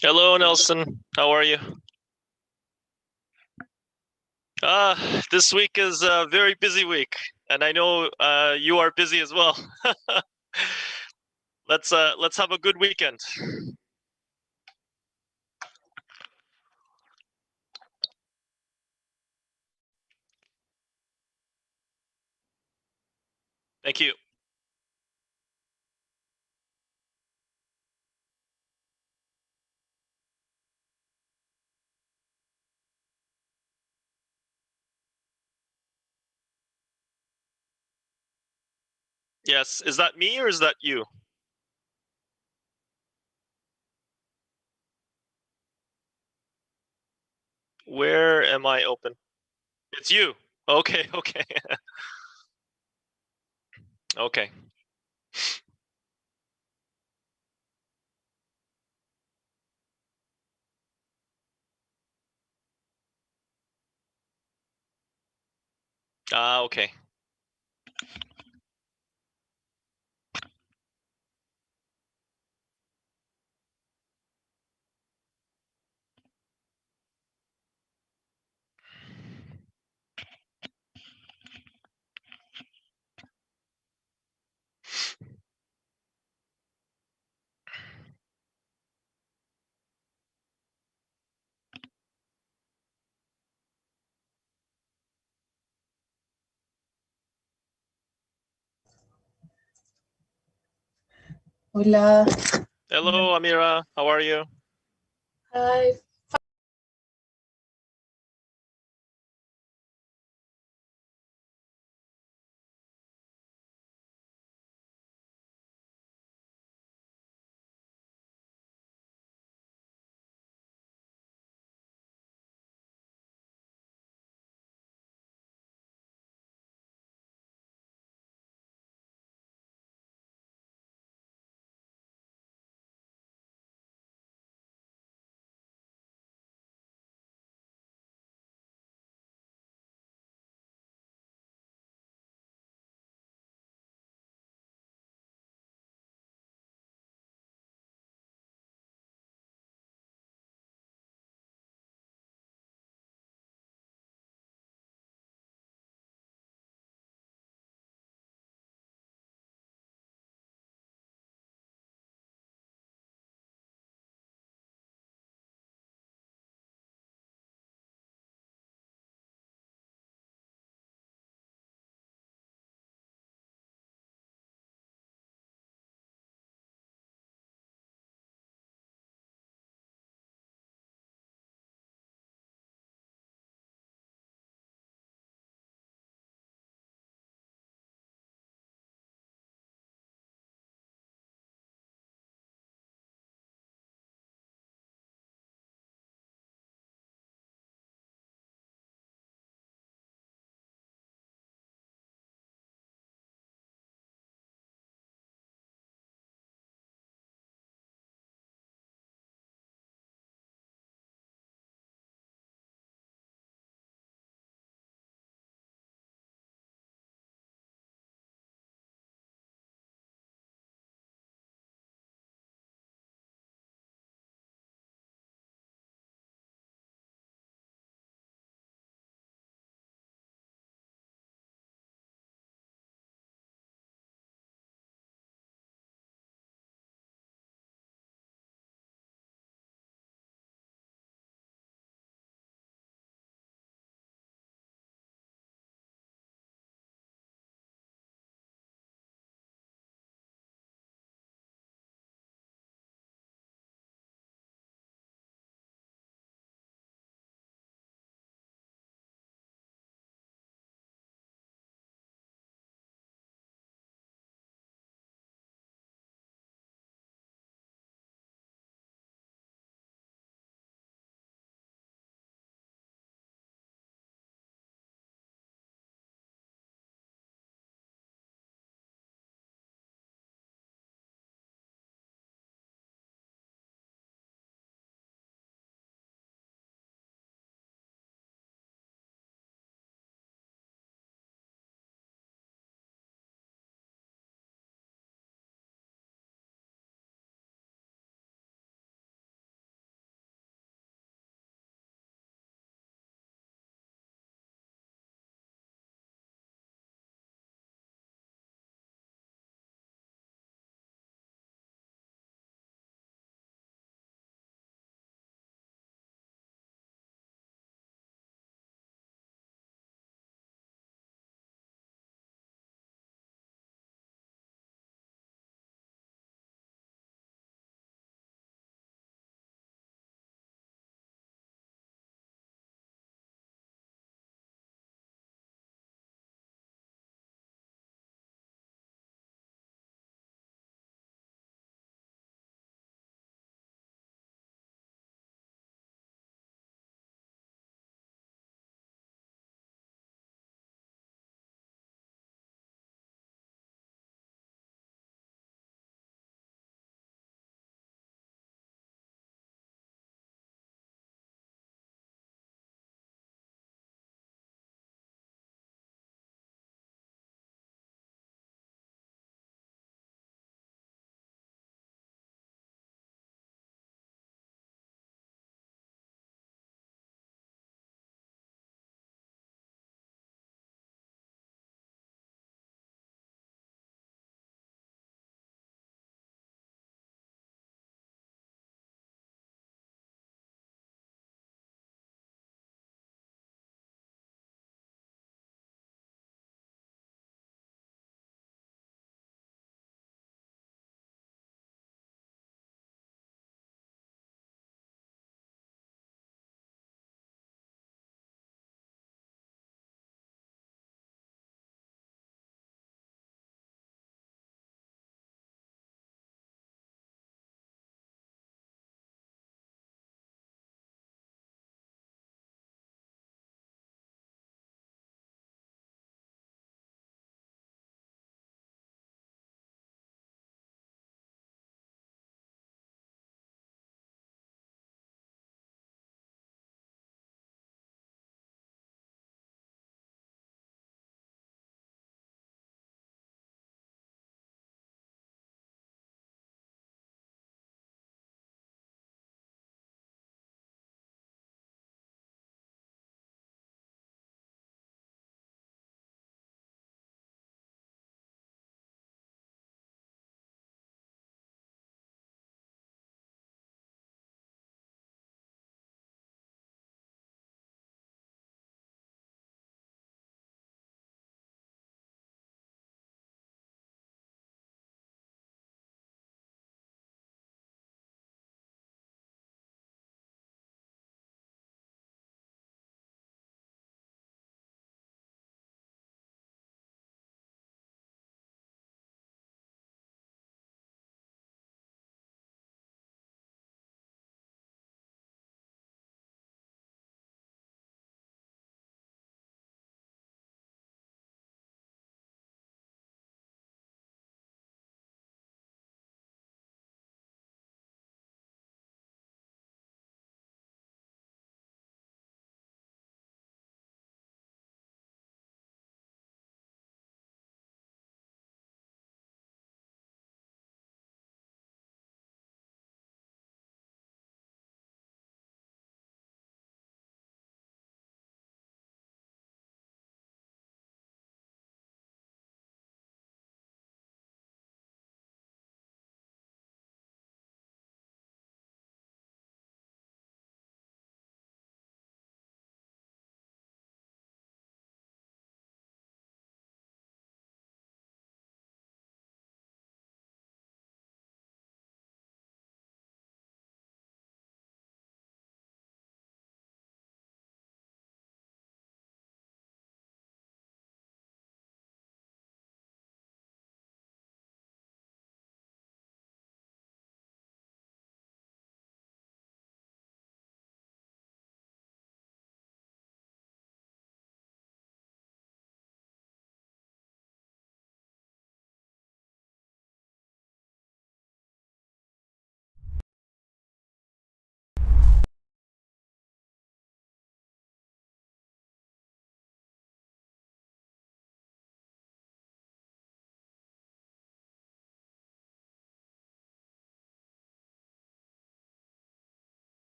Hello, Nelson. How are you? This week is a very busy week, and I know you are busy as well. Let's have a good weekend. Thank you. Yes, is that me or is that you? Where am I open? It's you. Okay, okay, okay. Okay. Hola. Hello, Amira. How are you? Hi.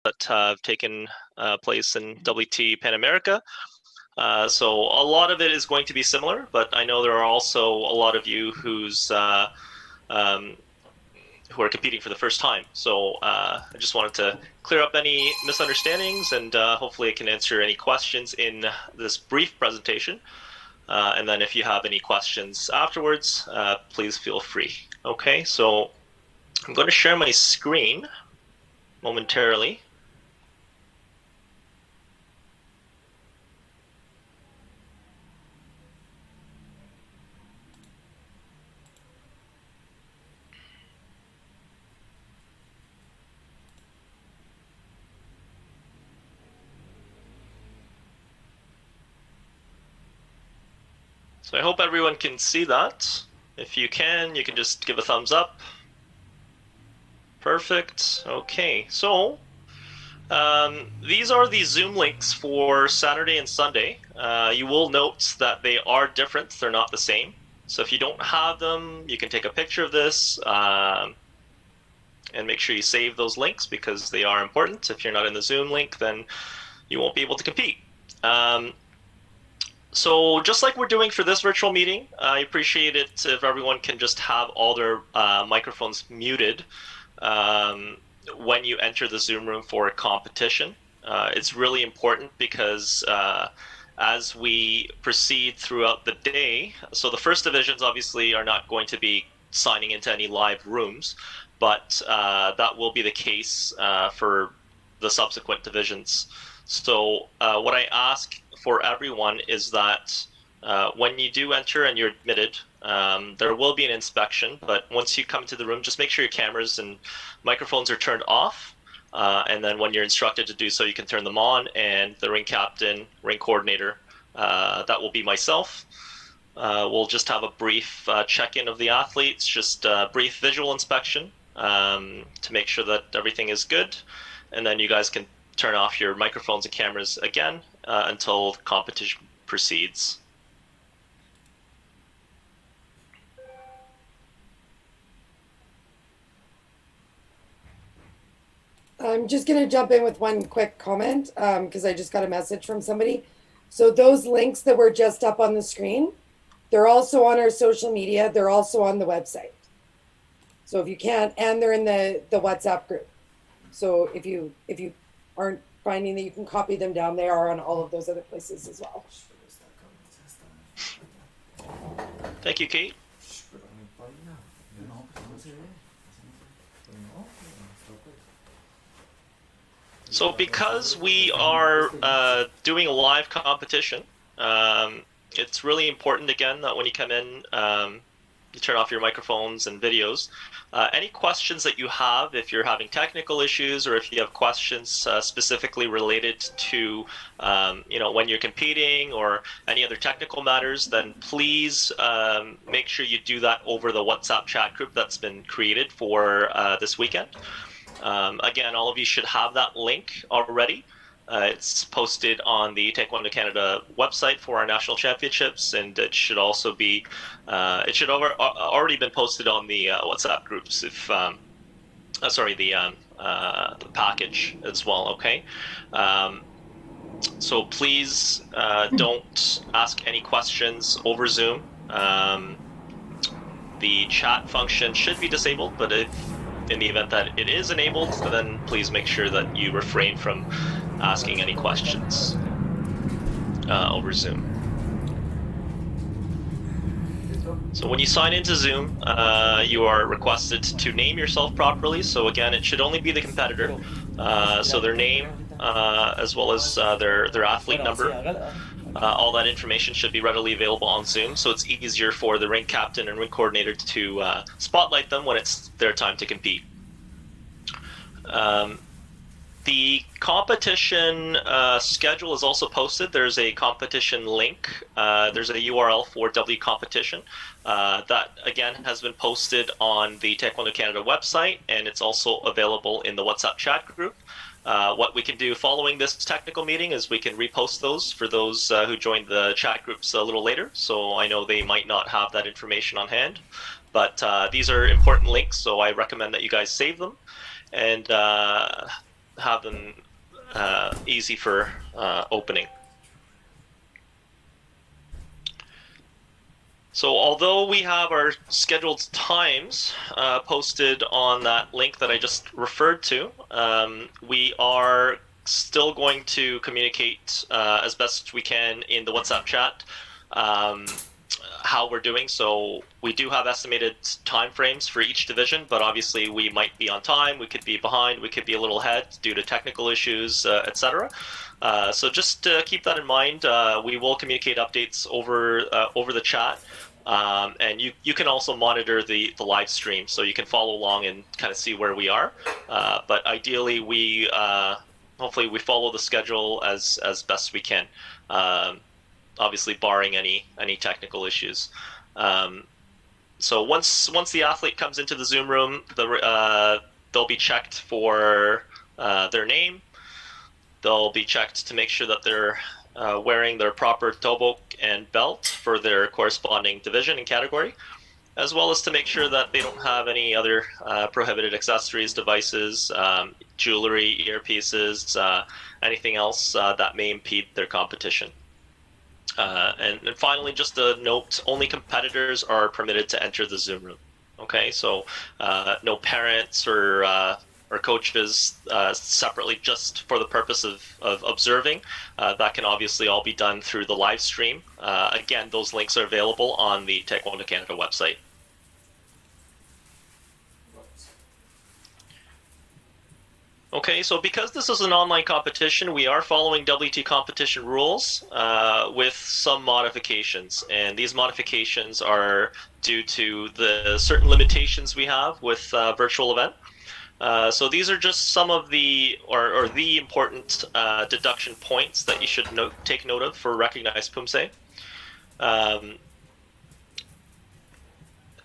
that have taken place in WT Pan America. So a lot of it is going to be similar, but I know there are also a lot of you who are competing for the first time. So I just wanted to clear up any misunderstandings, and hopefully I can answer any questions in this brief presentation. And then if you have any questions afterwards, please feel free. Okay, so I'm going to share my screen momentarily. So I hope everyone can see that. If you can just give a thumbs up. Perfect. Okay, so these are the Zoom links for Saturday and Sunday. You will note that they are different. They're not the same. So if you don't have them, you can take a picture of this and make sure you save those links because they are important. If you're not in the Zoom link, then you won't be able to compete. So just like we're doing for this virtual meeting, I appreciate it if everyone can just have all their microphones muted when you enter the Zoom room for a competition. It's really important because as we proceed throughout the day, so the first divisions obviously are not going to be signing into any live rooms, but that will be the case for the subsequent divisions. So what I ask for everyone is that when you do enter and you're admitted, there will be an inspection, but once you come to the room, just make sure your cameras and microphones are turned off. And then when you're instructed to do so, you can turn them on, and the ring captain, ring coordinator, that will be myself. We'll just have a brief check-in of the athletes, just a brief visual inspection to make sure that everything is good. And then you guys can turn off your microphones and cameras again until the competition proceeds. I'm just going to jump in with one quick comment because I just got a message from somebody. So those links that were just up on the screen, they're also on our social media. They're also on the website. So if you can't, and they're in the WhatsApp group. So if you aren't finding that you can copy them down, they are on all of those other places as well. Thank you, Kate. So because we are doing a live competition, it's really important, again, that when you come in, you turn off your microphones and videos. Any questions that you have, if you're having technical issues or if you have questions specifically related to when you're competing or any other technical matters, then please make sure you do that over the WhatsApp chat group that's been created for this weekend. Again, all of you should have that link already. It's posted on the Taekwondo Canada website for our national championships, and it should also be, it should have already been posted on the WhatsApp groups. If the package as well. Okay, so please don't ask any questions over Zoom. The chat function should be disabled, but if in the event that it is enabled, then please make sure that you refrain from asking any questions over Zoom. So when you sign into Zoom, you are requested to name yourself properly. So again, it should only be the competitor. So their name, as well as their athlete number. All that information should be readily available on Zoom, so it's easier for the ring captain and ring coordinator to spotlight them when it's their time to compete. The competition schedule is also posted. There's a competition link. There's a URL for W competition that, again, has been posted on the Taekwondo Canada website, and it's also available in the WhatsApp chat group. What we can do following this technical meeting is we can repost those for those who joined the chat groups a little later. So I know they might not have that information on hand, but these are important links, so I recommend that you guys save them and have them easy for opening. So although we have our scheduled times posted on that link that I just referred to, we are still going to communicate as best we can in the WhatsApp chat how we're doing. So we do have estimated time frames for each division, but obviously we might be on time, we could be behind, we could be a little ahead due to technical issues, etc. So just keep that in mind. We will communicate updates over the chat. And you can also monitor the live stream, so you can follow along and kind of see where we are. But ideally, we hopefully we follow the schedule as best we can. Obviously, barring any technical issues. So once the athlete comes into the Zoom room, they'll be checked for their name. They'll be checked to make sure that they're wearing their proper tobok and belt for their corresponding division and category, as well as to make sure that they don't have any other prohibited accessories, devices, jewelry, earpieces, anything else that may impede their competition. And finally, just a note, only competitors are permitted to enter the Zoom room. Okay, so no parents or coaches separately just for the purpose of observing. That can obviously all be done through the live stream. Again, those links are available on the Taekwondo Canada website. Okay, so because this is an online competition, we are following WT competition rules with some modifications. And these modifications are due to the certain limitations we have with virtual event. So these are just some of the important deduction points that you should take note of for recognized POOMSAE.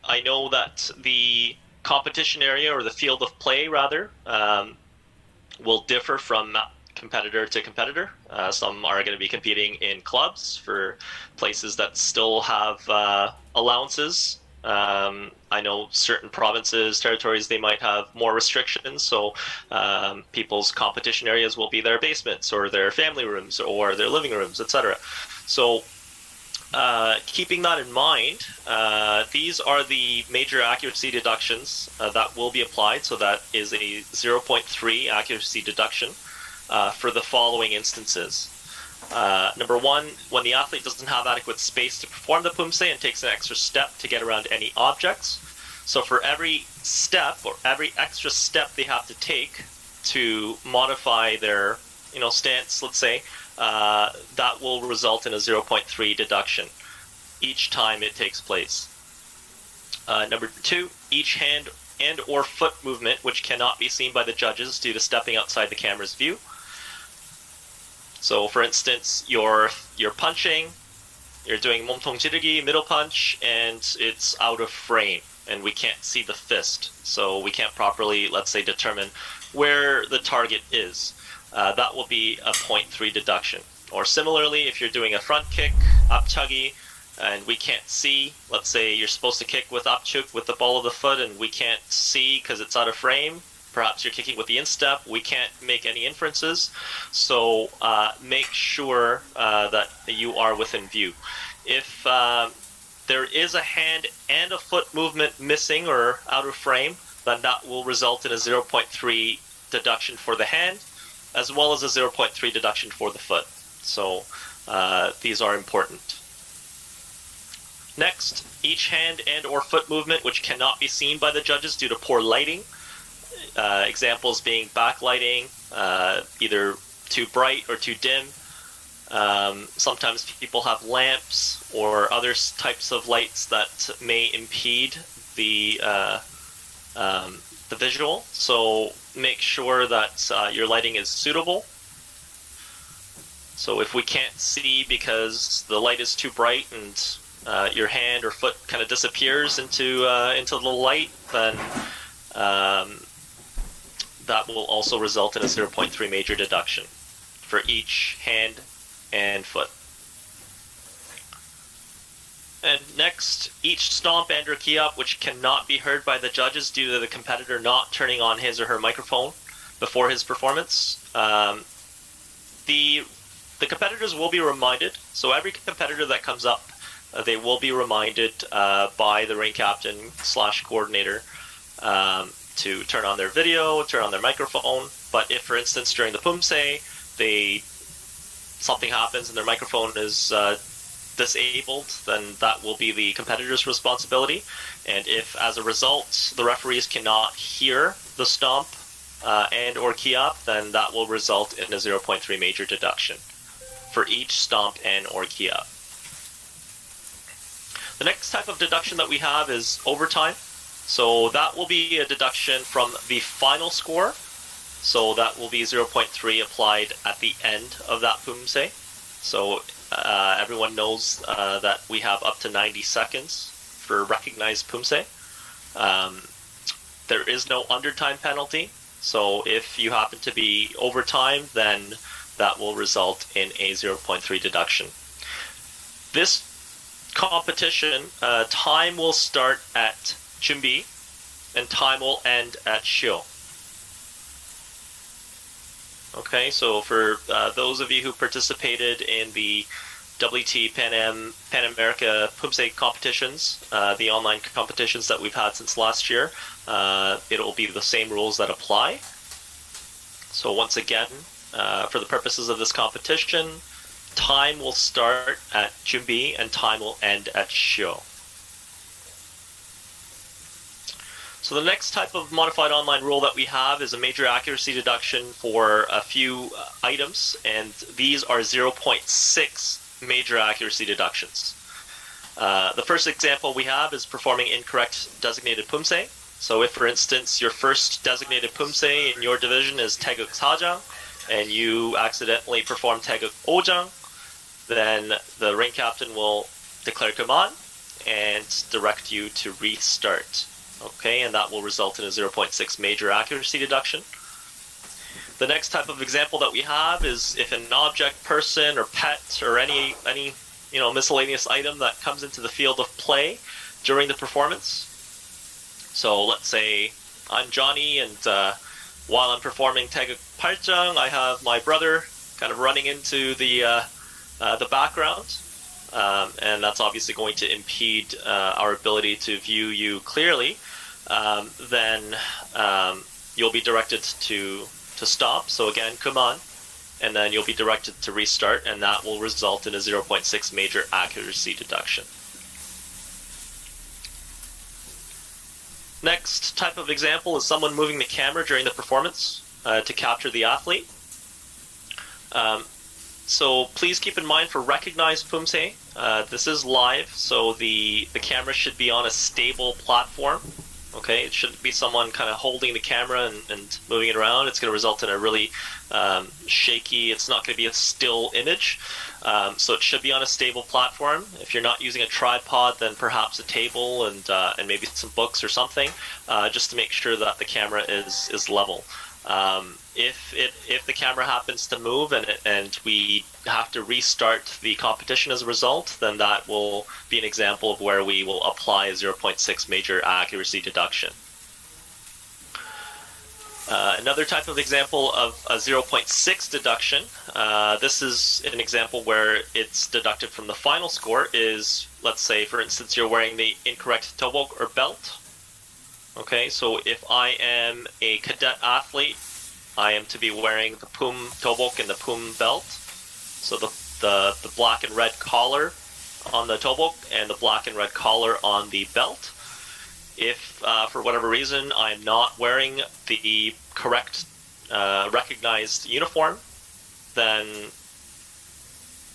I know that the competition area, or the field of play rather, will differ from competitor to competitor. Some are going to be competing in clubs for places that still have allowances. I know certain provinces, territories, they might have more restrictions, so people's competition areas will be their basements or their family rooms or their living rooms, etc. So keeping that in mind, these are the major accuracy deductions that will be applied. So that is a 0.3 accuracy deduction for the following instances. Number one, when the athlete doesn't have adequate space to perform the POOMSAE and takes an extra step to get around any objects. So for every step or every extra step they have to take to modify their stance, let's say, that will result in a 0.3 deduction each time it takes place. Number two, each hand and or foot movement which cannot be seen by the judges due to stepping outside the camera's view. So for instance, you're punching, you're doing 몸통 지르기, middle punch, and it's out of frame, and we can't see the fist. So we can't properly, let's say, determine where the target is. That will be a 0.3 deduction. Or similarly, if you're doing a front kick, apchagi, and we can't see, let's say you're supposed to kick with apchuk with the ball of the foot, and we can't see because it's out of frame. Perhaps you're kicking with the instep. We can't make any inferences. So make sure that you are within view. If there is a hand and a foot movement missing or out of frame, then that will result in a 0.3 deduction for the hand, as well as a 0.3 deduction for the foot. So these are important. Next, each hand and or foot movement which cannot be seen by the judges due to poor lighting. Examples being backlighting, either too bright or too dim. Sometimes people have lamps or other types of lights that may impede the visual. So make sure that your lighting is suitable. So if we can't see because the light is too bright and your hand or foot kind of disappears into the light, then that will also result in a 0.3 major deduction for each hand and foot. And next, each stomp and or key up which cannot be heard by the judges due to the competitor not turning on his or her microphone before his performance. the competitors will be reminded. So every competitor that comes up, they will be reminded by the ring captain / coordinator to turn on their video, turn on their microphone. But if, for instance, during the POOMSAE, something happens and their microphone is disabled, then that will be the competitor's responsibility. And if, as a result, the referees cannot hear the stomp and or key up, then that will result in a 0.3 major deduction for each stomp and or key up. The next type of deduction that we have is overtime. So that will be a deduction from the final score. So that will be 0.3 applied at the end of that POOMSAE. So everyone knows that we have up to 90 seconds for recognized POOMSAE. There is no undertime penalty. So if you happen to be overtime, then that will result in a 0.3 deduction. This competition, time will start at 준비 and time will end at shio. Okay, so for those of you who participated in the WT Pan America POOMSAE competitions, the online competitions that we've had since last year, it'll be the same rules that apply. So once again, for the purposes of this competition, time will start at 준비 and time will end at shio. So the next type of modified online rule that we have is a major accuracy deduction for a few items, and these are 0.6 major accuracy deductions. The first example we have is performing incorrect designated POOMSAE. So if, for instance, your first designated POOMSAE in your division is 태극 4장, and you accidentally perform 태극 5장, then the ring captain will declare command and direct you to restart. Okay, and that will result in a 0.6 major accuracy deduction. The next type of example that we have is if an object, person, or pet, or any miscellaneous item that comes into the field of play during the performance. So let's say I'm Johnny, and while I'm performing 태극 8장, I have my brother kind of running into the background. And that's obviously going to impede our ability to view you clearly. Then you'll be directed to stop. So again, come on. And then you'll be directed to restart, and that will result in a 0.6 major accuracy deduction. Next type of example is someone moving the camera during the performance to capture the athlete. So please keep in mind for recognized POOMSAE, this is live, so the camera should be on a stable platform. Okay, it shouldn't be someone kind of holding the camera and moving it around. It's going to result in a really shaky, it's not going to be a still image. So it should be on a stable platform. If you're not using a tripod, then perhaps a table and maybe some books or something, just to make sure that the camera is level. If the camera happens to move and we have to restart the competition as a result, then that will be an example of where we will apply a 0.6 major accuracy deduction. Another type of example of a 0.6 deduction, this is an example where it's deducted from the final score, is, let's say, for instance, you're wearing the incorrect tobok or belt. Okay, so if I am a cadet athlete, I am to be wearing the POOM tobok and the POOM belt. So the black and red collar on the tobok and the black and red collar on the belt. If for whatever reason I'm not wearing the correct recognized uniform, then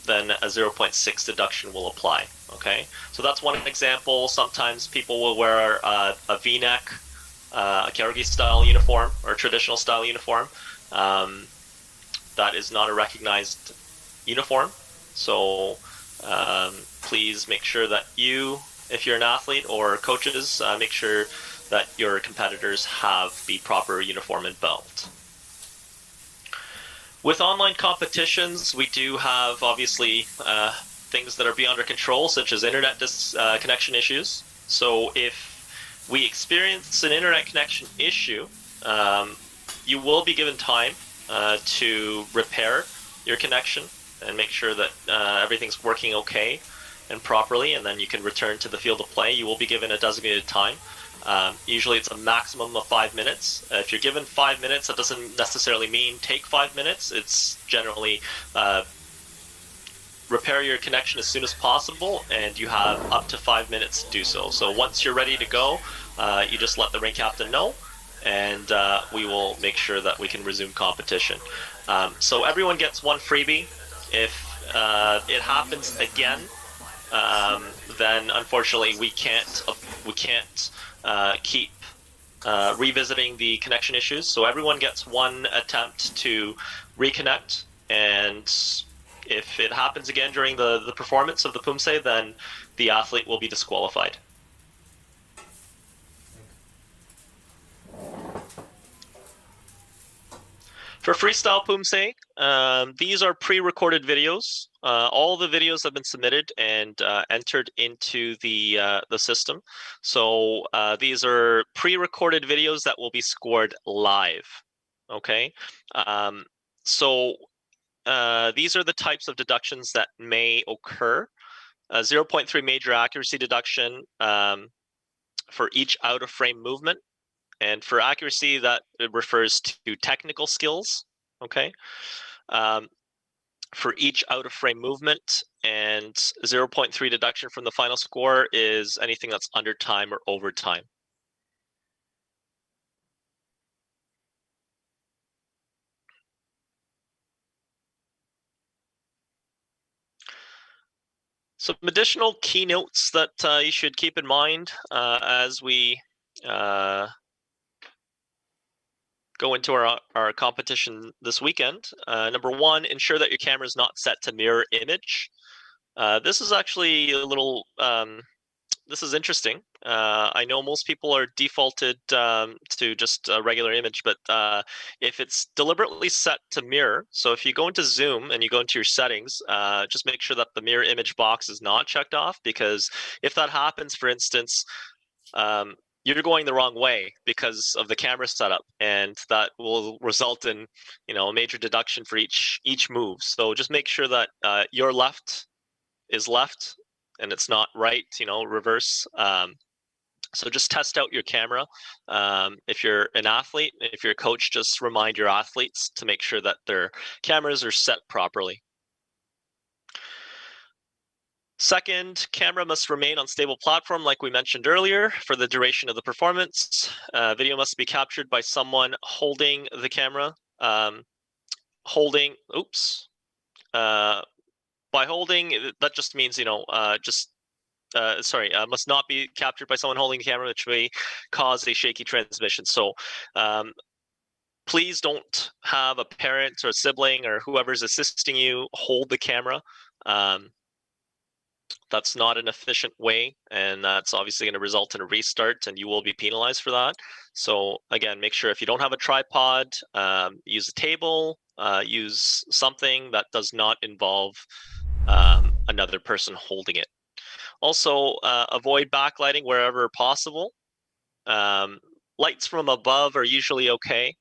a 0.6 deduction will apply. Okay, so that's one example. Sometimes people will wear a V-neck, a Kyrgyz style uniform or traditional style uniform. That is not a recognized uniform. So please make sure that you, if you're an athlete or coaches, make sure that your competitors have the proper uniform and belt. With online competitions, we do have obviously things that are beyond our control, such as internet connection issues. So if we experience an internet connection issue, you will be given time to repair your connection and make sure that everything's working okay and properly, and then you can return to the field of play. You will be given a designated time. Usually it's a maximum of 5 minutes. If you're given 5 minutes, that doesn't necessarily mean take 5 minutes. It's generally repair your connection as soon as possible, and you have up to 5 minutes to do so. So once you're ready to go, you just let the ring captain know, and we will make sure that we can resume competition. So everyone gets one freebie. If it happens again, then unfortunately we can't keep revisiting the connection issues. So everyone gets one attempt to reconnect, and if it happens again during the performance of the POOMSAE, then the athlete will be disqualified. For freestyle POOMSAE, these are pre-recorded videos. All the videos have been submitted and entered into the system. So these are pre-recorded videos that will be scored live. Okay, so these are the types of deductions that may occur. 0.3 major accuracy deduction for each out-of-frame movement. And for accuracy, that refers to technical skills, okay? For each out-of-frame movement, and 0.3 deduction from the final score is anything that's under time or over time. Some additional keynotes that you should keep in mind as we go into our competition this weekend. Number one, ensure that your camera is not set to mirror image. This is actually a little, this is interesting. I know most people are defaulted to just a regular image, but if it's deliberately set to mirror, so if you go into Zoom and you go into your settings, just make sure that the mirror image box is not checked off, because if that happens, for instance, you're going the wrong way because of the camera setup, and that will result in, you know, a major deduction for each move. So just make sure that your left is left and it's not right, you know, reverse. So just test out your camera. If you're an athlete, if you're a coach, just remind your athletes to make sure that their cameras are set properly. Second, camera must remain on stable platform, like we mentioned earlier, for the duration of the performance. Video must be captured by someone holding the camera. By holding, that just means, you know, must not be captured by someone holding the camera, which may cause a shaky transmission. So please don't have a parent or a sibling or whoever's assisting you hold the camera. That's not an efficient way, and that's obviously going to result in a restart, and you will be penalized for that. So again, make sure if you don't have a tripod, use a table, use something that does not involve another person holding it. Also, avoid backlighting wherever possible. Lights from above are usually okay.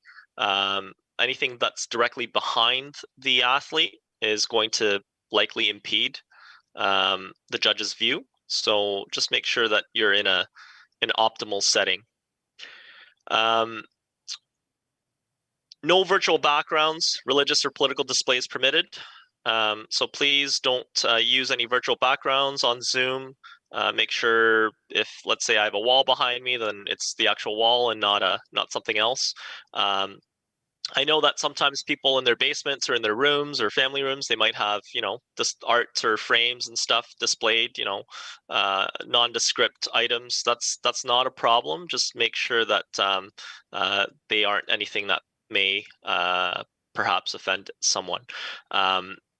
Anything that's directly behind the athlete is going to likely impede the judge's view. So just make sure that you're in an optimal setting. No virtual backgrounds, religious or political displays permitted. So please don't use any virtual backgrounds on Zoom. Make sure if, let's say I have a wall behind me, then it's the actual wall and not something else. I know that sometimes people in their basements or in their rooms or family rooms, they might have, you know, just art or frames and stuff displayed, you know, nondescript items. That's not a problem. Just make sure that they aren't anything that may perhaps offend someone.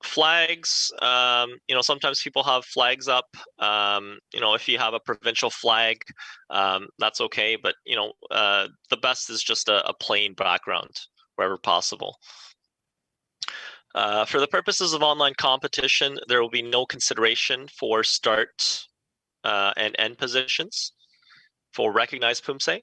Flags, you know, sometimes people have flags up. You know, if you have a provincial flag, that's okay. But, you know, the best is just a plain background wherever possible. For the purposes of online competition, there will be no consideration for start and end positions for recognized POOMSAE.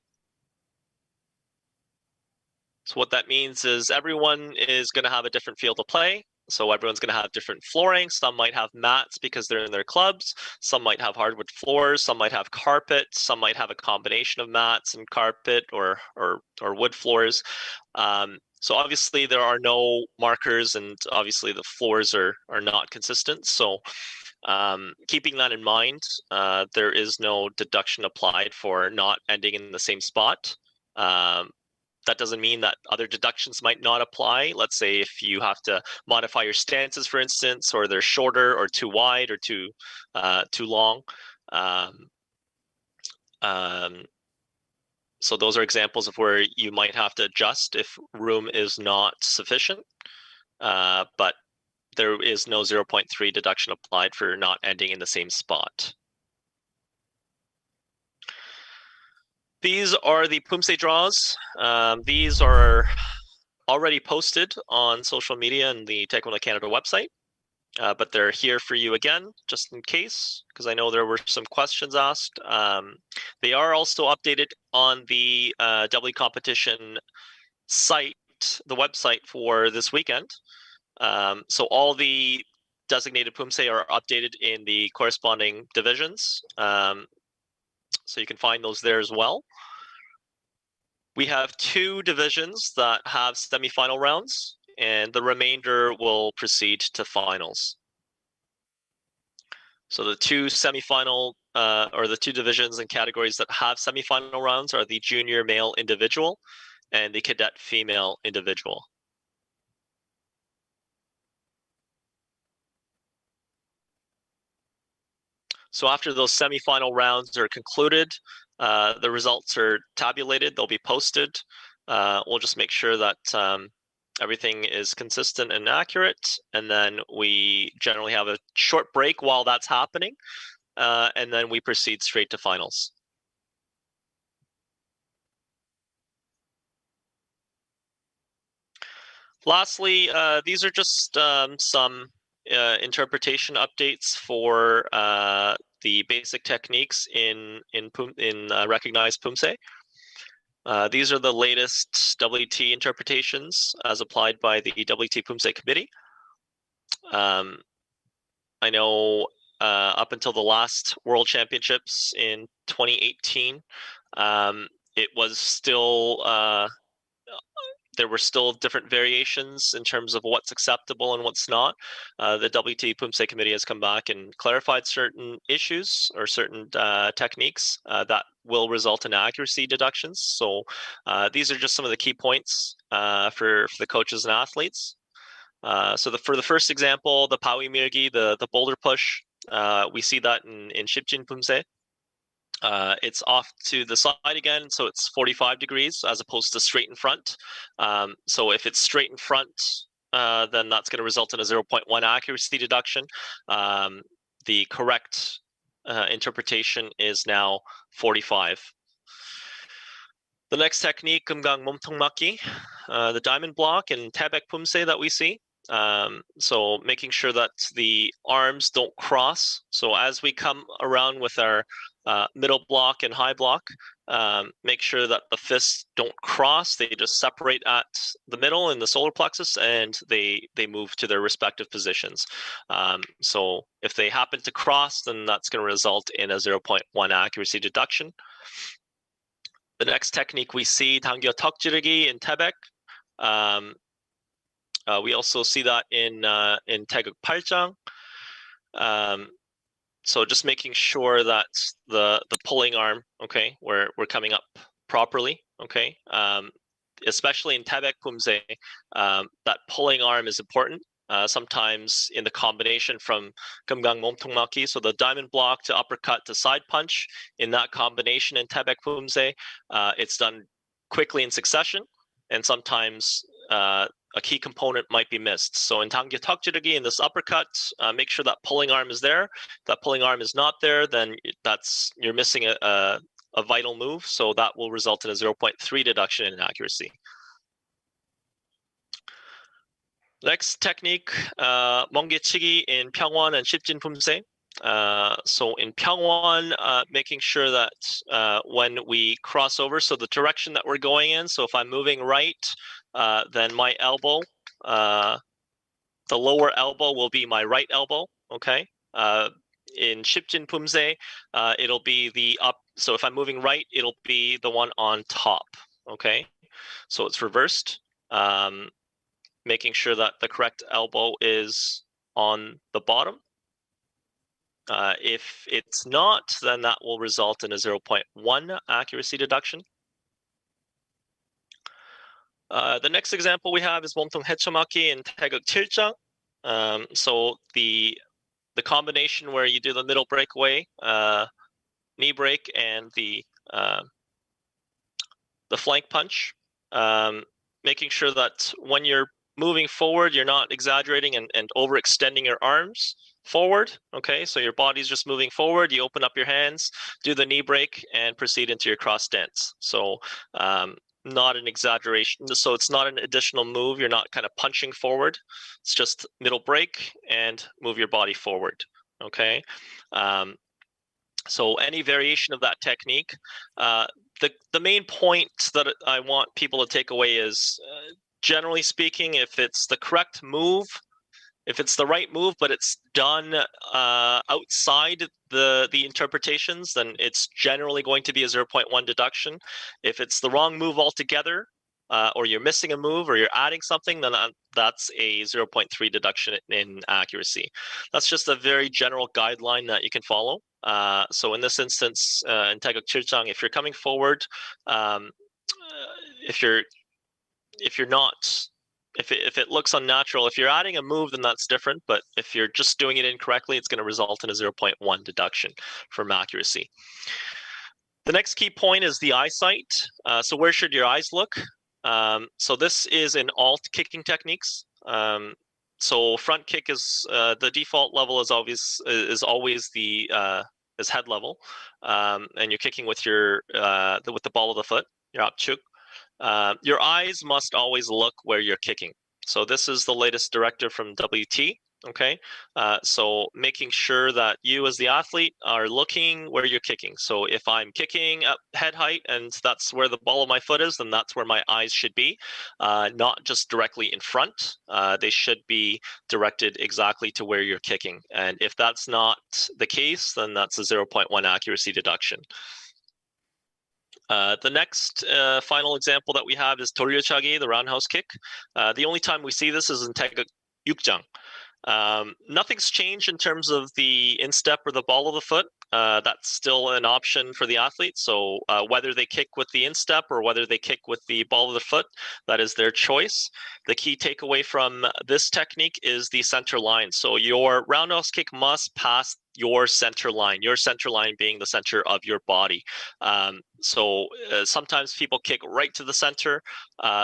So what that means is everyone is going to have a different field of play. So everyone's going to have different flooring. Some might have mats because they're in their clubs. Some might have hardwood floors. Some might have carpet. Some might have a combination of mats and carpet or wood floors. So obviously there are no markers, and obviously the floors are not consistent. So keeping that in mind, there is no deduction applied for not ending in the same spot. That doesn't mean that other deductions might not apply. Let's say if you have to modify your stances, for instance, or they're shorter or too wide or too long. So those are examples of where you might have to adjust if room is not sufficient. But there is no 0.3 deduction applied for not ending in the same spot. These are the POOMSAE draws. These are already posted on social media and the Taekwondo Canada website, but they're here for you again, just in case, because I know there were some questions asked. They are also updated on the W competition site, the website for this weekend. So all the designated POOMSAE are updated in the corresponding divisions. So you can find those there as well. We have 2 divisions that have semifinal rounds, and the remainder will proceed to finals. So the 2 semifinal, or the 2 divisions and categories that have semifinal rounds are the junior male individual and the cadet female individual. So after those semifinal rounds are concluded, the results are tabulated, they'll be posted. We'll just make sure that everything is consistent and accurate, and then we generally have a short break while that's happening, and then we proceed straight to finals. Lastly, these are just some interpretation updates for the basic techniques in recognized POOMSAE. These are the latest WT interpretations as applied by the WT POOMSAE committee. I know up until the last World Championships in 2018, it was still there were still different variations in terms of what's acceptable and what's not. The WT POOMSAE committee has come back and clarified certain issues or certain techniques that will result in accuracy deductions. So these are just some of the key points for the coaches and athletes. So for the first example, the Pawi Mirgi, the boulder push, we see that in Shipjin POOMSAE. It's off to the side again, so it's 45 degrees as opposed to straight in front. So if it's straight in front, then that's going to result in a 0.1 accuracy deduction. The correct interpretation is now 45. The next technique, Kumgang Momtongmaki, the diamond block and Tabek POOMSAE that we see. So making sure that the arms don't cross. So as we come around with our middle block and high block, make sure that the fists don't cross. They just separate at the middle in the solar plexus, and they move to their respective positions. So if they happen to cross, then that's going to result in a 0.1 accuracy deduction. The next technique we see, Tangyo Tokjirigi in Tebek. We also see that in Taeguk Paljang. So just making sure that the pulling arm, okay, we're coming up properly, okay. Especially in Tabek POOMSAE, that pulling arm is important. Sometimes in the combination from Kumgang Momtongmaki, so the diamond block to uppercut to side punch, in that combination in Tabek POOMSAE, it's done quickly in succession, and sometimes a key component might be missed. So in Tangyo Tokjirigi, in this uppercut, make sure that pulling arm is there. If that pulling arm is not there, then you're missing a vital move, so that will result in a 0.3 deduction in accuracy. Next technique, Mongechigi in Pyongwon and Shipjin POOMSAE. So in Pyongwon, making sure that when we cross over, so the direction that we're going in, so if I'm moving right, then my elbow, the the lower elbow will be my right elbow, okay? In Shipjin Poomsae, it'll be the up. So if I'm moving right, it'll be the one on top, okay? So it's reversed, making sure that the correct elbow is on the bottom. If it's not, then that will result in a 0.1 accuracy deduction. The next example we have is 몸통 해쳐맞기 in 태극 7장. So the combination where you do the middle breakaway, knee break, and the flank punch, making sure that when you're moving forward, you're not exaggerating and overextending your arms forward. Okay, so your body's just moving forward. You open up your hands, do the knee break, and proceed into your cross stance. So not an exaggeration. So it's not an additional move. You're not kind of punching forward. It's just middle break and move your body forward. Okay. So any variation of that technique, the main point that I want people to take away is, generally speaking, if it's the correct move, if it's the right move, but it's done outside the interpretations, then it's generally going to be a 0.1 deduction. If it's the wrong move altogether, or you're missing a move, or you're adding something, then that's a 0.3 deduction in accuracy. That's just a very general guideline that you can follow. So in this instance, in 태극 7장, if you're coming forward, if it looks unnatural, if you're adding a move, then that's different. But if you're just doing it incorrectly, it's going to result in a 0.1 deduction from accuracy. The next key point is the eyesight. So where should your eyes look? So this is in all kicking techniques. So front kick is the default level is always the head level, and you're kicking with with the ball of the foot, your abchuk. Your eyes must always look where you're kicking. So this is the latest directive from WT. Okay, so making sure that you as the athlete are looking where you're kicking. So if I'm kicking at head height and that's where the ball of my foot is, then that's where my eyes should be, not just directly in front. They should be directed exactly to where you're kicking. And if that's not the case, then that's a 0.1 accuracy deduction. The next final example that we have is Toryochagi, the roundhouse kick. The only time we see this is in 태극 6장. Nothing's changed in terms of the instep or the ball of the foot. That's still an option for the athlete. So whether they kick with the instep or whether they kick with the ball of the foot, that is their choice. The key takeaway from this technique is the center line. So your roundhouse kick must pass your center line being the center of your body. So sometimes people kick right to the center.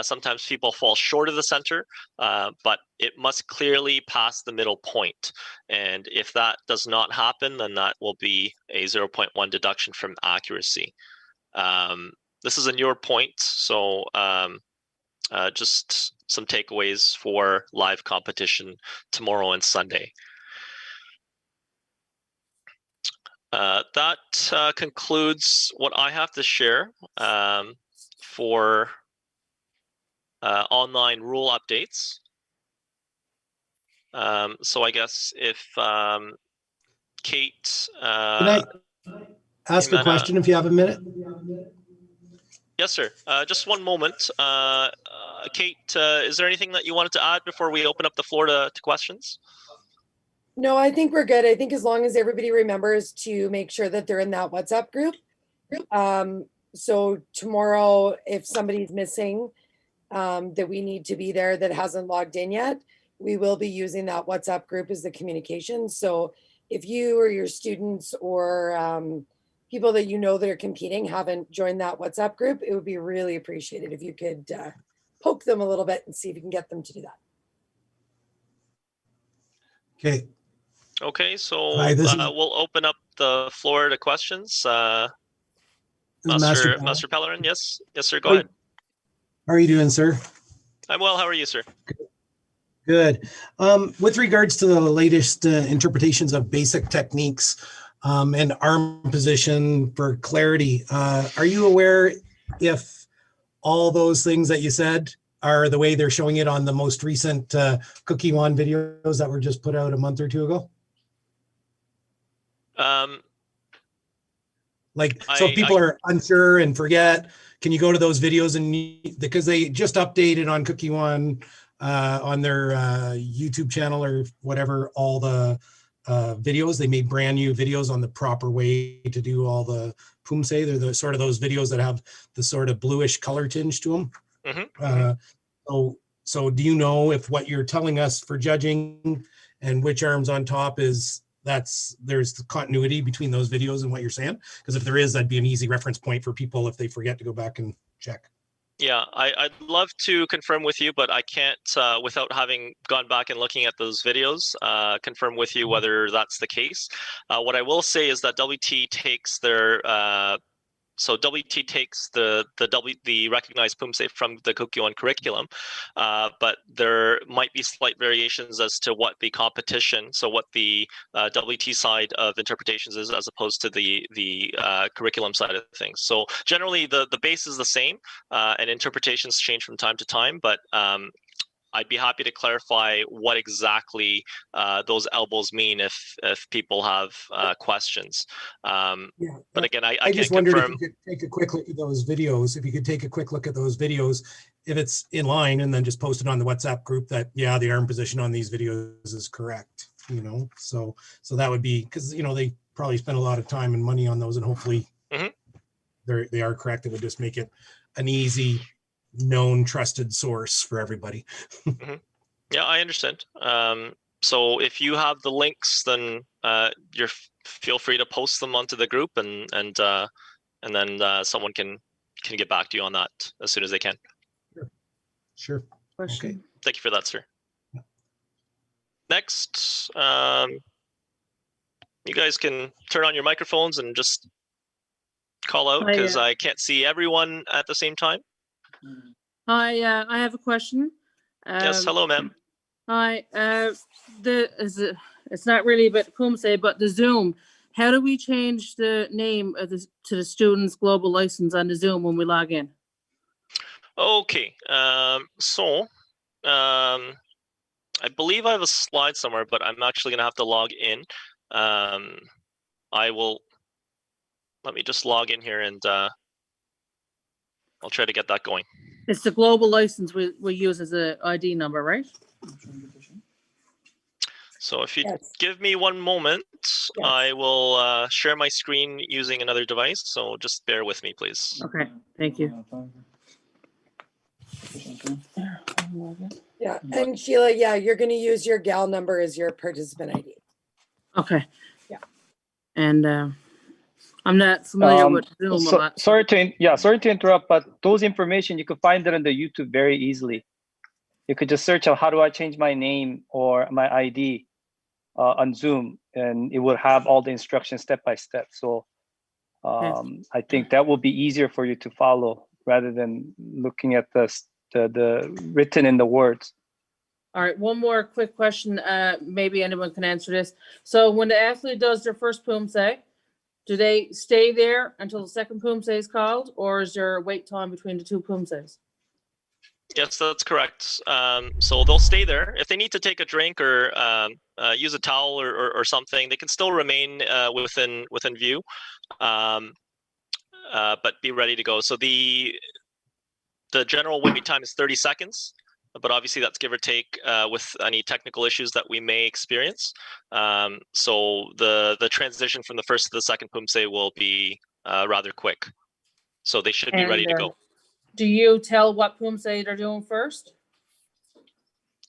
Sometimes people fall short of the center, but it must clearly pass the middle point. And if that does not happen, then that will be a 0.1 deduction from accuracy. This is a newer point, so just some takeaways for live competition tomorrow and Sunday. That concludes what I have to share for online rule updates. So I guess if Kate... Can I ask a question if you have a minute? Yes, sir. Just one moment. Kate, is there anything that you wanted to add before we open up the floor to questions? No, I think we're good. I think as long as everybody remembers to make sure that they're in that WhatsApp group. So tomorrow, if somebody's missing that we need to be there that hasn't logged in yet, we will be using that WhatsApp group as the communication. So if you or your students or people that you know that are competing haven't joined that WhatsApp group, it would be really appreciated if you could poke them a little bit and see if you can get them to do that. Okay. Okay, so Hi, we'll open up the floor to questions. Master Pellerin, yes, sir. Go ahead. How are you doing, sir? I'm well. How are you, sir? Good. With regards to the latest interpretations of basic techniques and arm position for clarity, are you aware if all those things that you said are the way they're showing it on the most recent Cookie One videos that were just put out a month or two ago? Like, so if people are unsure and forget, can you go to those videos and because they just updated on Cookie One on their YouTube channel or whatever, all the videos, they made brand new videos on the proper way to do all the POOMSAE. They're the sort of those videos that have the sort of bluish color tinge to them. Mm-hmm. So do you know if what you're telling us for judging and which arm's on top is there's the continuity between those videos and what you're saying? Because if there is, that'd be an easy reference point for people if they forget to go back and check. Yeah, I'd love to confirm with you, but I can't, without having gone back and looking at those videos, confirm with you whether that's the case. What I will say is that WT takes their WT takes the recognized POOMSAE from the Cookie One curriculum, but there might be slight variations as to what the competition, so what the WT side of interpretations is as opposed to the curriculum side of things. So generally the base is the same, and interpretations change from time to time, but I'd be happy to clarify what exactly those elbows mean if people have questions. But again, I can't just wondered confirm. if you could take a quick look at those videos. If you could take a quick look at those videos, if it's in line, and then just post it on the WhatsApp group that, yeah, the arm position on these videos is correct. You know, so that would be, because they probably spent a lot of time and money on those, and hopefully they are correct. It would just make it an easy, known, trusted source for everybody. Yeah, I understand. So if you have the links, then feel free to post them onto the group, and then someone can get back to you on that as soon as they can. Sure. Okay. Thank you for that, sir. Next, you guys can turn on your microphones and just call out, because I can't see everyone at the same time. Hi, I have a question. Yes, hello, ma'am. Hi, it's not really about POOMSAE, but the Zoom. How do we change the name of to the student's global license on the Zoom when we log in? Okay, so I believe I have a slide somewhere, but I'm actually gonna have to log in. Let me just log in here, and I'll try to get that going. It's the global license we use as an ID number, right? So if you give me one moment, I will share my screen using another device. So just bear with me, please. Okay, thank you. Yeah, and Sheila, yeah, you're going to use your GAL number as your participant ID. Okay. Yeah. And I'm not familiar with Zoom a lot. Sorry to interrupt, but those information, you could find it on the YouTube very easily. You could just search out, how do I change my name or my ID on Zoom, and it will have all the instructions step by step. So I think that will be easier for you to follow rather than looking at the written in the words. All right, one more quick question. Maybe anyone can answer this. So when the athlete does their first POOMSAE, do they stay there until the second POOMSAE is called, or is there a wait time between the two POOMSAEs? Yes, that's correct. So they'll stay there. If they need to take a drink or use a towel or something, they can still remain within view, but be ready to go. So the general wait time is 30 seconds, but obviously that's give or take with any technical issues that we may experience. So the transition from the first to the second POOMSAE will be rather quick. So they should be ready to go. Do you tell what POOMSAE they're doing first?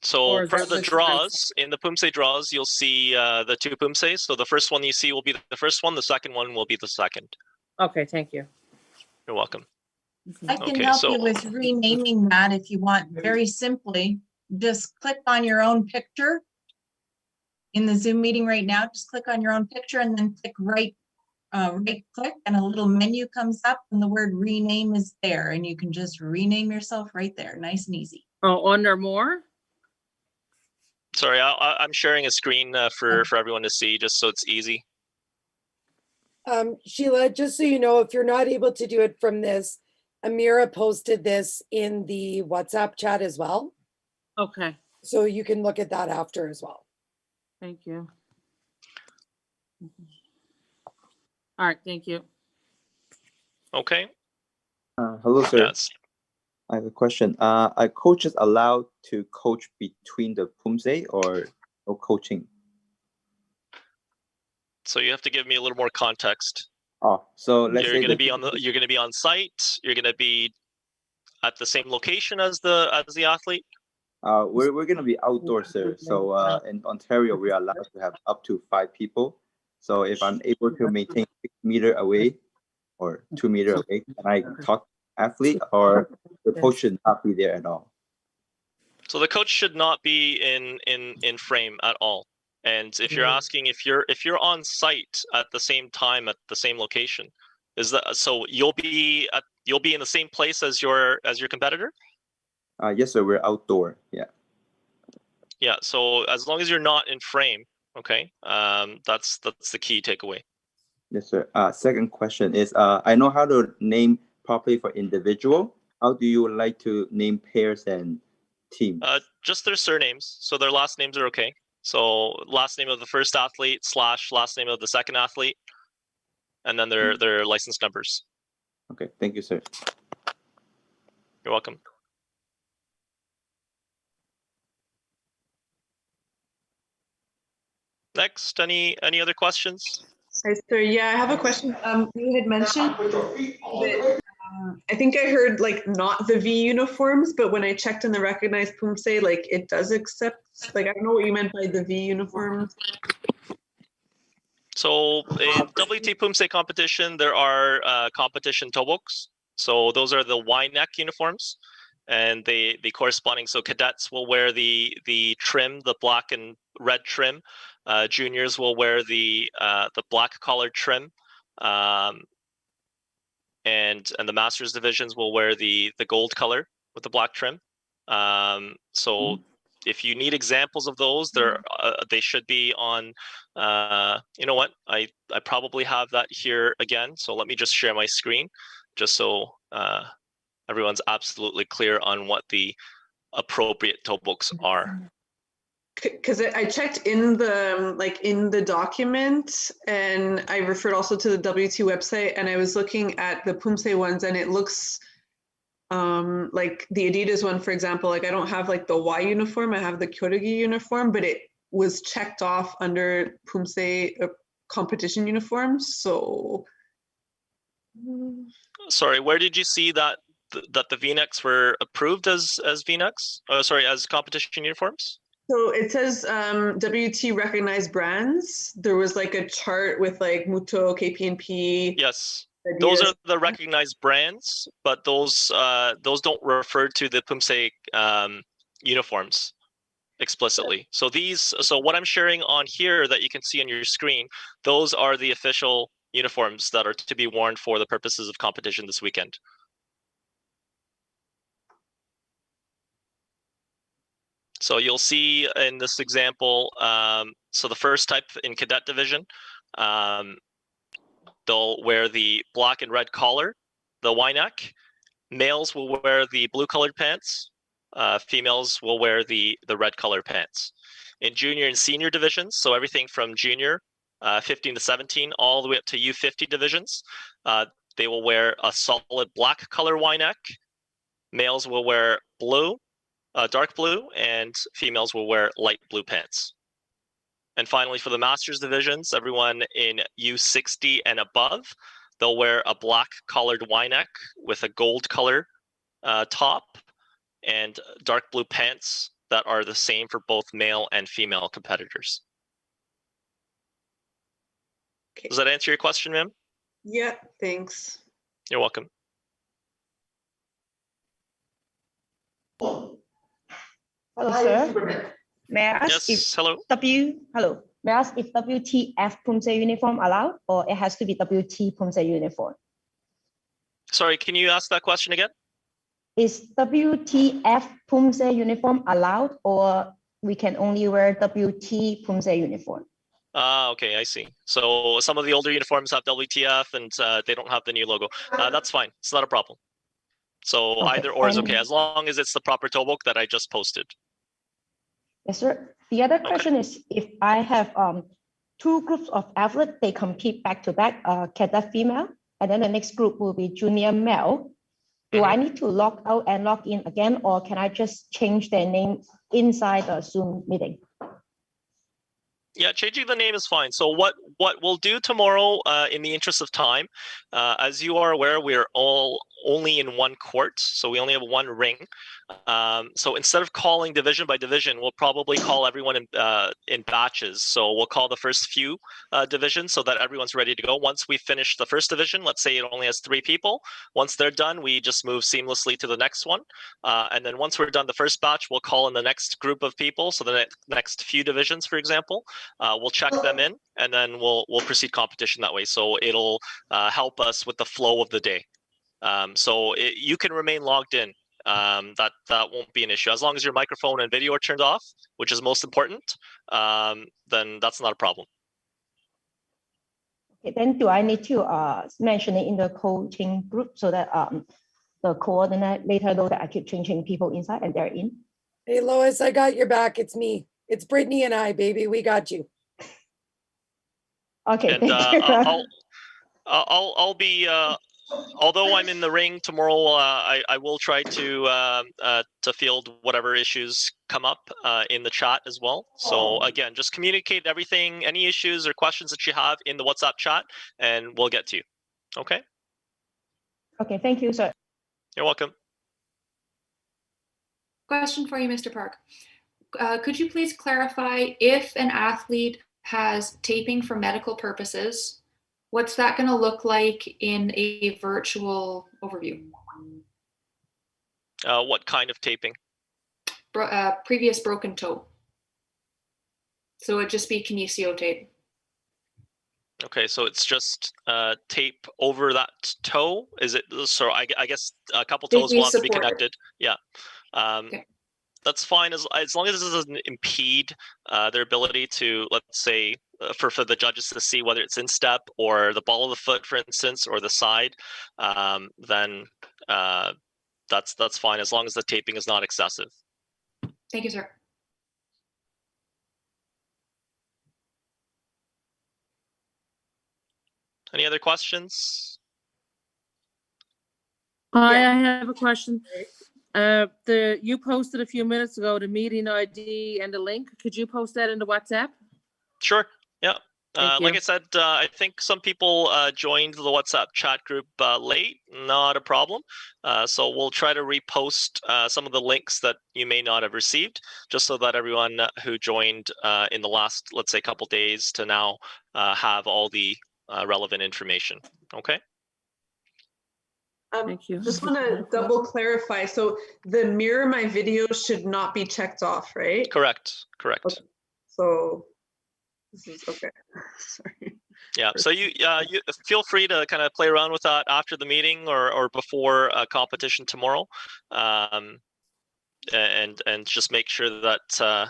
So for the draws, in the POOMSAE draws, you'll see the two POOMSAEs. So the first one you see will be the first one. The second one will be the second. Okay, thank you. You're welcome. I can help you with renaming that if you want. Very simply, just click on your own picture in the Zoom meeting right now. Just click on your own picture and then click right click, and a little menu comes up and the word rename is there, and you can just rename yourself right there. Nice and easy. Oh, under more? Sorry, I'm sharing a screen for everyone to see, just so it's easy. Sheila, just so you know, if you're not able to do it from this, Amira posted this in the WhatsApp chat as well. Okay, So you can look at that after as well. thank you. All right, thank you. Okay. Hello, sir. Yes. I have a question. Are coaches allowed to coach between the POOMSAE or no coaching? So you have to give me a little more context. Oh, so let's You're say going to that be on the. You're going to be on site. You're going to be at the same location as the athlete. we're gonna be outdoors, sir. So in Ontario, we are allowed to have up to 5 people. So if I'm able to maintain 6 meter away or 2 meter away, can I talk to the athlete, or the coach should not be there at all? So the coach should not be in frame at all. And if you're asking if you're on site at the same time at the same location, is that so you'll be in the same place as your competitor? Yes, sir. We're outdoor. Yeah. Yeah. So as long as you're not in frame, okay, that's the key takeaway. Yes, sir. Second question is, I know how to name properly for individual. How do you like to name pairs and teams? Just their surnames. So their last names are okay. So last name of the first athlete / last name of the second athlete, and then their license numbers. Okay. Thank you, sir. You're welcome. Next, any other questions? Hi, sir. Yeah, I have a question. You had mentioned that I think I heard like not the V uniforms, but when I checked in the recognized POOMSAE, like it does accept, like I don't know what you meant by the V uniforms. So in WT POOMSAE competition, there are competition toboks. So those are the Y-neck uniforms, and the corresponding. So cadets will wear the trim, the black and red trim. Juniors will wear the black collared trim, and the masters divisions will wear the gold color with the black trim. So if you need examples of those, they should be on. You know what? I probably have that here again. So let me just share my screen, just so everyone's absolutely clear on what the appropriate toboks are. Because I checked in the document, and I referred also to the WT website, and I was looking at the POOMSAE ones, and it looks like the Adidas one, for example. Like I don't have like the Y uniform, I have the Kyotogi uniform, but it was checked off under POOMSAE competition uniforms. So sorry, where did you see that the V-necks were approved as V-necks? Oh, sorry, as competition uniforms? So it says WT recognized brands. There was like a chart with like Muto, KPNP. Yes, Adidas. Those are the recognized brands, but those don't refer to the POOMSAE uniforms explicitly. So what I'm sharing on here that you can see on your screen, those are the official uniforms that are to be worn for the purposes of competition this weekend. So you'll see in this example, so the first type in cadet division, they'll wear the black and red collar, the Y-neck. Males will wear the blue colored pants. Females will wear the red colored pants. In junior and senior divisions, so everything from junior 15 to 17 all the way up to U50 divisions, they will wear a solid black color Y-neck. Males will wear blue, dark blue, and females will wear light blue pants. And finally, for the masters divisions, everyone in U60 and above, they'll wear a black collared Y-neck with a gold color top and dark blue pants that are the same for both male and female competitors. Okay. Does that answer your question, ma'am? Yeah, thanks. You're welcome. Hello, sir. May I ask if hello. May I ask if WTF POOMSAE uniform allowed, or it has to be WT POOMSAE uniform? Sorry, can you ask that question again? Is WTF POOMSAE uniform allowed, or we can only wear WT POOMSAE uniform? Okay, I see. So some of the older uniforms have WTF and they don't have the new logo. That's fine. It's not a problem. So Okay, either or is okay, and- as long as it's the proper toll book that I just posted. Yes, sir. The other question is, if I have two groups of athletes, they compete back to back, cadet female, and then the next group will be junior male. Do I need to log out and log in again, or can I just change their name inside the Zoom meeting? Yeah, changing the name is fine. So what we'll do tomorrow, in the interest of time, as you are aware, we're all only in one court, so we only have one ring. So instead of calling division by division, we'll probably call everyone in batches. So we'll call the first few divisions so that everyone's ready to go. Once we finish the first division, let's say it only has 3 people. Once they're done, we just move seamlessly to the next one. And then once we're done the first batch, we'll call in the next group of people. So the next few divisions, for example, we'll check them in, and then we'll proceed competition that way. So it'll help us with the flow of the day. So you can remain logged in. That won't be an issue as long as your microphone and video are turned off, which is most important. Then that's not a problem. Okay, then do I need to mention it in the coaching group so that the coordinator know that I keep changing people inside and they're in? Hey, Lois, I got your back. It's me. It's Brittany and I, baby. We got you. Okay, And thank you. I'll be although I'm in the ring tomorrow, I will try to field whatever issues come up in the chat as well. So again, just communicate everything, any issues or questions that you have in the WhatsApp chat, and we'll get to you. Okay? Okay, thank you, sir. You're welcome. Question for you, Mr. Park. Could you please clarify if an athlete has taping for medical purposes, what's that going to look like in a virtual overview? What kind of taping? Previous broken toe. So it'd just be kinesio tape. Okay, so it's just tape over that toe. Is it? So I guess a couple toes will have to be connected. Yeah. Okay. That's fine as long as it doesn't impede their ability to, let's say, for the judges to see whether it's in step or the ball of the foot, for instance, or the side. Then that's fine as long as the taping is not excessive. Thank you, sir. Any other questions? I have a question. You posted a few minutes ago the meeting ID and the link. Could you post that into WhatsApp? Sure. Yeah. Like I said, I think some people joined the WhatsApp chat group late. Not a problem. So we'll try to repost some of the links that you may not have received, just so that everyone who joined in the last, let's say, couple days to now have all the relevant information. Okay. Thank you. Just want to double clarify. So the mirror my video should not be checked off, right? Correct. Okay. So this is okay. Sorry. Yeah. So you feel free to kind of play around with that after the meeting or before a competition tomorrow, and just make sure that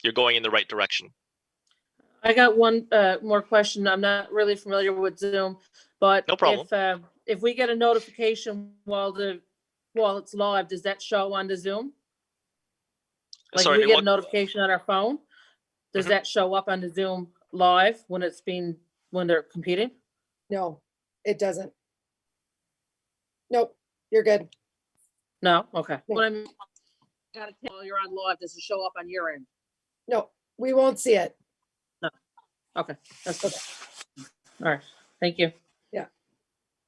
you're going in the right direction. I got one more question. I'm not really familiar with Zoom, but no problem. If we get a notification while it's live, does that show on the Zoom? Like if we get a notification on our phone, does that show up on the Zoom live when they're competing? No, it doesn't. Nope, you're good. No? Okay. What I mean, gotta tell you're on live, does it show up on your end? No, we won't see it. No. Okay. That's okay. All right. Thank you. Yeah.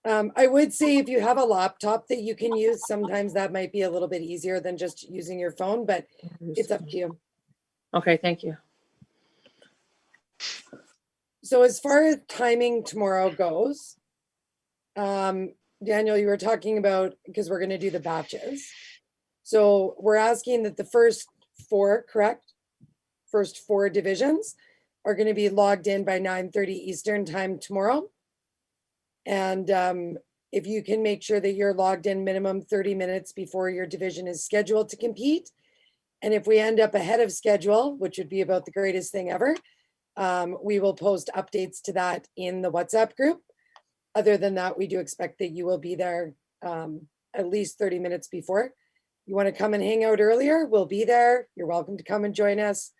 I would say if you have a laptop that you can use, sometimes that might be a little bit easier than just using your phone, but it's up to you. Okay, thank you. So as far as timing tomorrow goes, Daniel, you were talking about, because we're going to do the batches. So we're asking that the first 4, correct? First 4 divisions are going to be logged in by 9:30 Eastern time tomorrow. And if you can make sure that you're logged in minimum 30 minutes before your division is scheduled to compete. And if we end up ahead of schedule, which would be about the greatest thing ever, we will post updates to that in the WhatsApp group. Other than that, we do expect that you will be there at least 30 minutes before. You want to come and hang out earlier? We'll be there. You're welcome to come and join us.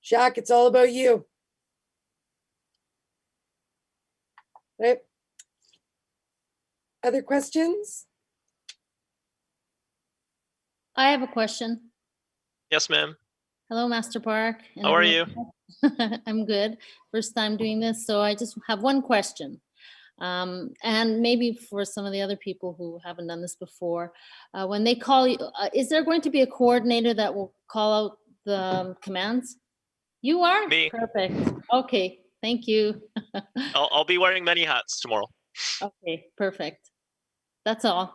Jacques, it's all about you. Right. Other questions? I have a question. Yes, ma'am. Hello, Master Park. and How are you? everyone. I'm good. First time doing this, so I just have one question. And maybe for some of the other people who haven't done this before, when they call you, is there going to be a coordinator that will call out the commands? You are? Me. Perfect. Okay, thank you. I'll be wearing many hats tomorrow. Okay, perfect. That's all.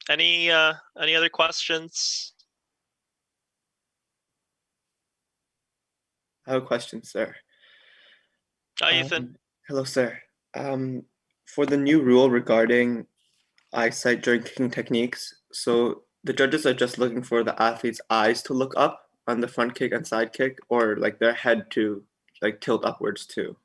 Any other questions? I have a question, sir. Hi, Ethan. Hello, sir. For the new rule regarding eyesight during kicking techniques, so the judges are just looking for the athlete's eyes to look up on the front kick and side kick, or like their head to like tilt upwards too?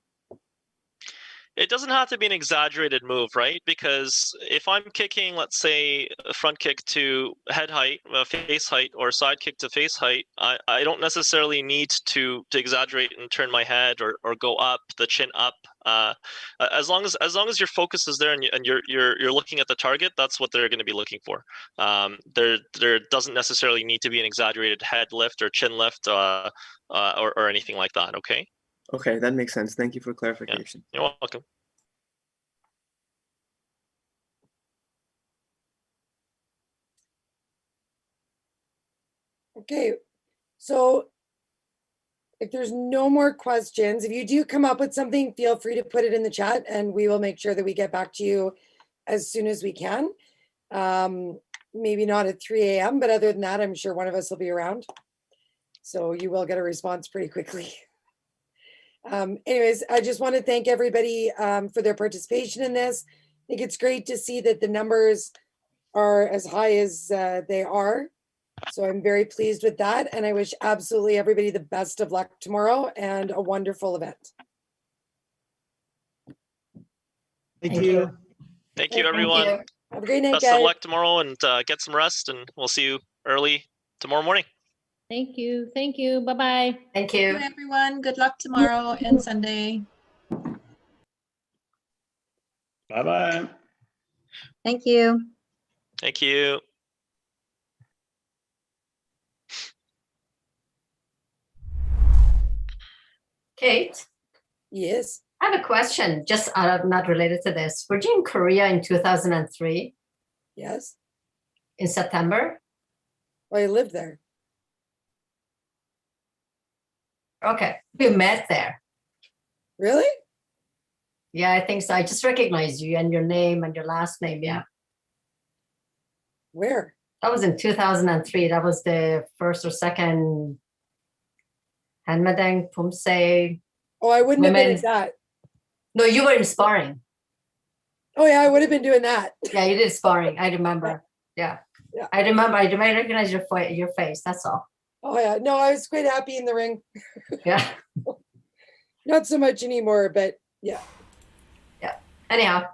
It doesn't have to be an exaggerated move, right? Because if I'm kicking, let's say, a front kick to head height, face height, or side kick to face height, I don't necessarily need to exaggerate and turn my head or go up, the chin up. As long as your focus is there and you're looking at the target, that's what they're going to be looking for. There doesn't necessarily need to be an exaggerated head lift or chin lift or anything like that. Okay. Okay, that makes sense. Thank you for clarification. Yeah, you're welcome. Okay, so if there's no more questions, if you do come up with something, feel free to put it in the chat and we will make sure that we get back to you as soon as we can. Maybe not at 3 a.m., but other than that, I'm sure one of us will be around. So you will get a response pretty quickly. Anyways, I just want to thank everybody for their participation in this. I think it's great to see that the numbers are as high as they are. So I'm very pleased with that. And I wish absolutely everybody the best of luck tomorrow and a wonderful event. Thank you. Thank you, everyone. Have a great night, Best guys. of luck tomorrow and get some rest, and we'll see you early tomorrow morning. Thank you. Thank you. Bye-bye. Thank you, everyone. Good luck tomorrow and Sunday. Bye-bye. Thank you. Thank you. Kate? Yes. I have a question, just not related to this. Were you in Korea in 2003? Yes. In September? Well, I lived there. Okay, we met there. Really? Yeah, I think so. I just recognized you and your name and your last name. Yeah. Where? That was in 2003. That was the first or second Hanmadang POOMSAE. Oh, I wouldn't have been at that. No, you were in sparring. Oh yeah, I would have been doing that. Yeah, you did sparring. I remember. Yeah. I remember. I recognize your face. That's all. Oh yeah. No, I was quite happy in the ring. Yeah. Not so much anymore, but yeah. Yeah. Anyhow,